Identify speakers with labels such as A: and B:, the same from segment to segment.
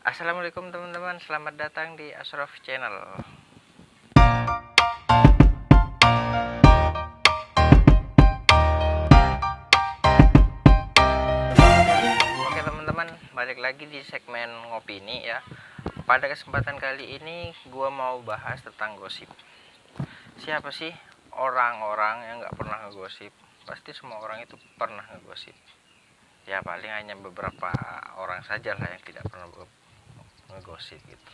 A: Assalamualaikum teman-teman, selamat datang di Ashraf Channel. Oke teman-teman, balik lagi di segmen ngopini ya. Pada kesempatan kali ini gua mau bahas tentang gosip. Siapa sih orang-orang yang gak pernah ngegosip? Pasti semua orang itu pernah ngegosip. Ya paling hanya beberapa orang saja lah yang tidak pernah ngegosip gitu.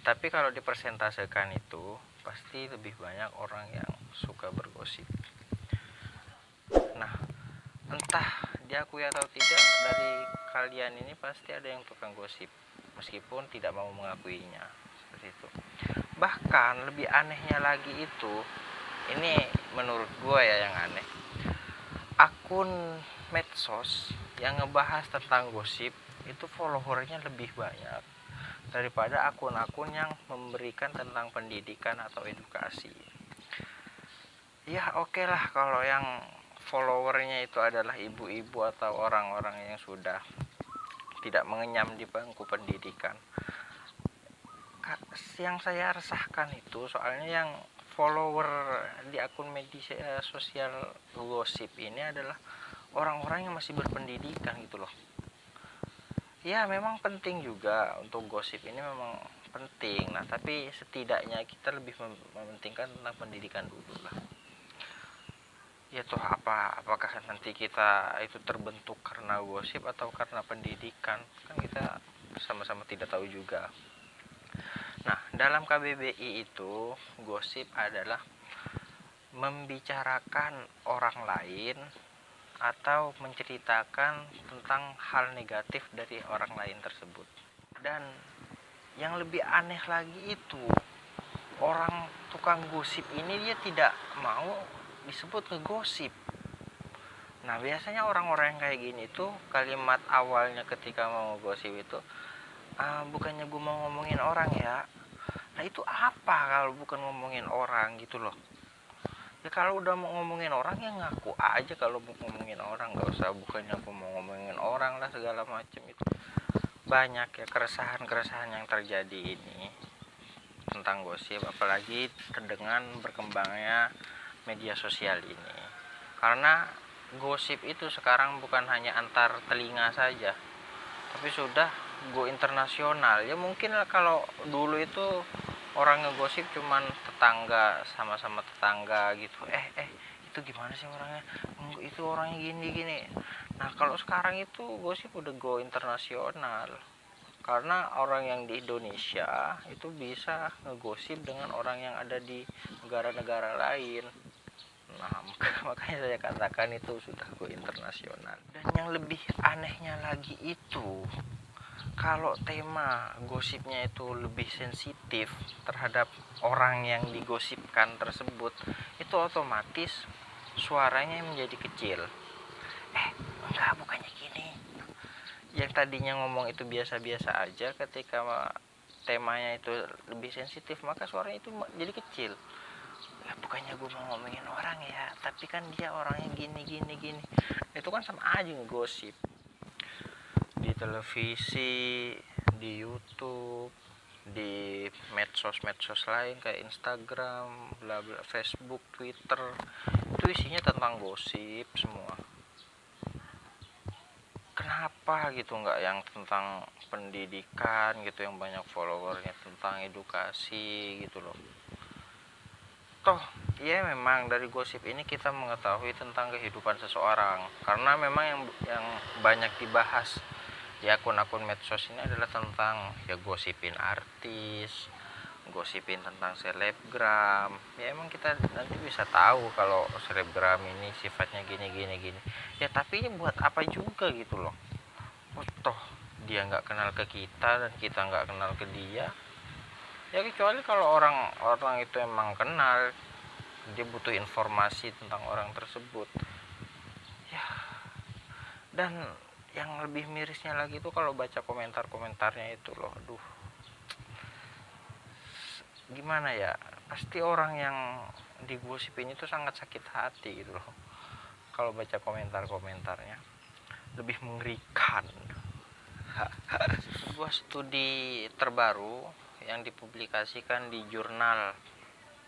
A: Tapi kalau dipersentasekan itu pasti lebih banyak orang yang suka bergosip. Nah, entah diakui atau tidak, dari kalian ini pasti ada yang tukang gosip meskipun tidak mau mengakuinya, seperti itu. Bahkan lebih anehnya lagi itu, ini menurut gue ya yang aneh, akun medsos yang ngebahas tentang gosip itu followernya lebih banyak daripada akun-akun yang memberikan tentang pendidikan atau edukasi. Ya oke lah kalau yang followernya itu adalah ibu-ibu atau orang-orang yang sudah tidak mengenyam di bangku pendidikan. Yang saya resahkan itu soalnya yang follower di akun media sosial gosip ini adalah orang-orang yang masih berpendidikan gitu loh. Ya memang penting juga untuk gosip ini, memang penting. Nah tapi setidaknya kita lebih mementingkan tentang pendidikan dulu lah. Ya toh apakah nanti kita itu terbentuk karena gosip atau karena pendidikan, kan kita sama-sama tidak tahu juga. Nah dalam KBBI itu gosip adalah membicarakan orang lain atau menceritakan tentang hal negatif dari orang lain tersebut. Dan yang lebih aneh lagi itu, orang tukang gosip ini dia tidak mau disebut ngegosip. Nah biasanya orang-orang yang kayak gini tuh kalimat awalnya ketika mau gosip itu, bukannya gue mau ngomongin orang ya. Nah itu apa kalau bukan ngomongin orang gitu loh. Ya kalau udah mau ngomongin orang ya ngaku aja kalau mau ngomongin orang, gak usah bukannya aku mau ngomongin orang lah segala macam itu. Banyak ya keresahan-keresahan yang terjadi ini tentang gosip, apalagi dengan berkembangnya media sosial ini. Karena gosip itu sekarang bukan hanya antar telinga saja, tapi sudah go internasional. Ya mungkin lah kalau dulu itu orang ngegosip cuman tetangga, sama-sama tetangga gitu. Itu gimana sih orangnya? Itu orangnya gini-gini. Nah kalau sekarang itu gosip udah go internasional. Karena orang yang di Indonesia itu bisa ngegosip dengan orang yang ada di negara-negara lain. Nah makanya saya katakan itu sudah go internasional. Dan yang lebih anehnya lagi itu, kalau tema gosipnya itu lebih sensitif terhadap orang yang digosipkan tersebut, itu otomatis suaranya menjadi kecil. Enggak, bukannya gini. Yang tadinya ngomong itu biasa-biasa aja, ketika temanya itu lebih sensitif maka suaranya itu jadi kecil. Ya bukannya gue mau ngomongin orang ya, tapi kan dia orangnya gini. Itu kan sama aja ngegosip. Di televisi, di YouTube, di medsos lain kayak Instagram, bla bla, Facebook, Twitter, itu isinya tentang gosip semua. Kenapa gitu nggak yang tentang pendidikan gitu, yang banyak followernya tentang edukasi gitu loh. Toh ya memang dari gosip ini kita mengetahui tentang kehidupan seseorang, karena memang yang banyak dibahas di akun-akun medsos ini adalah tentang ya gosipin artis, gosipin tentang selebgram. Ya emang kita nanti bisa tahu kalau selebgram ini sifatnya gini. Ya tapi buat apa juga gitu loh. Toh dia nggak kenal ke kita dan kita nggak kenal ke dia. Ya kecuali kalau orang itu emang kenal, dia butuh informasi tentang orang tersebut. Ya. Dan yang lebih mirisnya lagi tuh kalau baca komentarnya itu loh, aduh. Gimana ya? Pasti orang yang digosipin itu sangat sakit hati gitu loh. Kalau baca komentarnya lebih mengerikan. Gue sebuah studi terbaru yang dipublikasikan di jurnal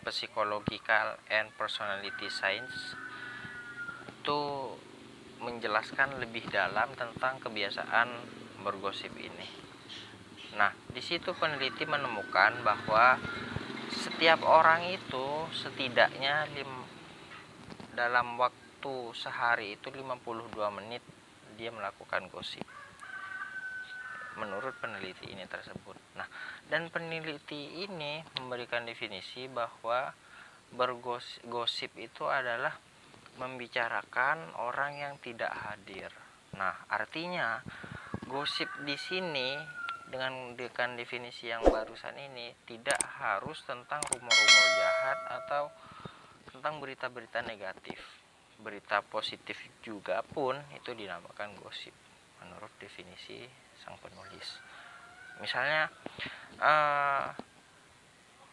A: Psychological and Personality Science itu menjelaskan lebih dalam tentang kebiasaan bergosip ini. Nah, di situ peneliti menemukan bahwa setiap orang itu setidaknya dalam waktu sehari itu 52 menit dia melakukan gosip. Menurut peneliti ini tersebut. Nah, dan peneliti ini memberikan definisi bahwa bergosip itu adalah membicarakan orang yang tidak hadir. Nah, artinya gosip di sini dengan definisi yang barusan ini tidak harus tentang rumor-rumor jahat atau tentang berita-berita negatif. Berita positif juga pun itu dinamakan gosip menurut definisi sang penulis. Misalnya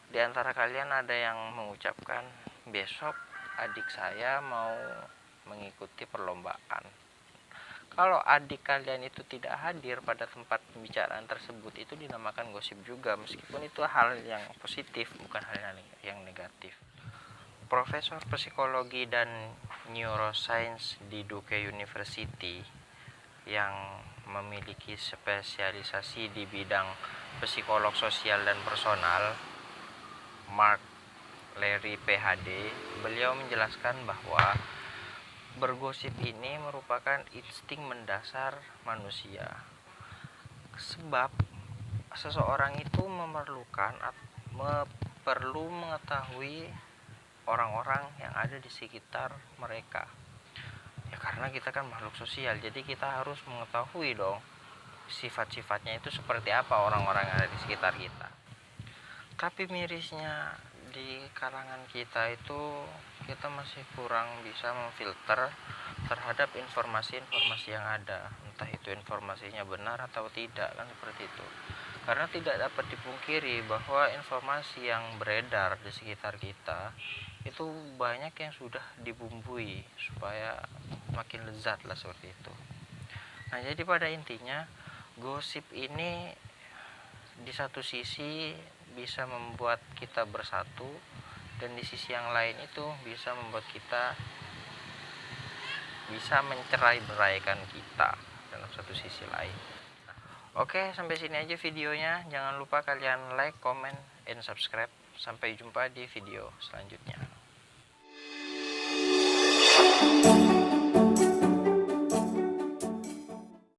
A: di antara kalian ada yang mengucapkan, besok adik saya mau mengikuti perlombaan. Kalau adik kalian itu tidak hadir pada tempat pembicaraan tersebut, itu dinamakan gosip juga, meskipun itu hal yang positif, bukan hal yang negatif. Profesor Psikologi dan Neuroscience di Duke University yang memiliki spesialisasi di bidang psikolog sosial dan personal, Mark Larry PhD, beliau menjelaskan bahwa bergosip ini merupakan insting mendasar manusia. Sebab seseorang itu perlu mengetahui orang-orang yang ada di sekitar mereka. Ya karena kita kan makhluk sosial, jadi kita harus mengetahui dong sifat-sifatnya itu seperti apa orang-orang yang ada di sekitar kita. Tapi mirisnya di kalangan kita itu kita masih kurang bisa memfilter terhadap informasi-informasi yang ada, entah itu informasinya benar atau tidak, kan seperti itu. Karena tidak dapat dipungkiri bahwa informasi yang beredar di sekitar kita itu banyak yang sudah dibumbui supaya makin lezat lah, seperti itu. Nah, jadi pada intinya gosip ini di satu sisi bisa membuat kita bersatu, dan di sisi yang lain itu bisa membuat kita bisa mencerai-beraikan kita dalam satu sisi lain. Oke, sampai sini aja videonya. Jangan lupa kalian like, comment, and subscribe. Sampai jumpa di video selanjutnya.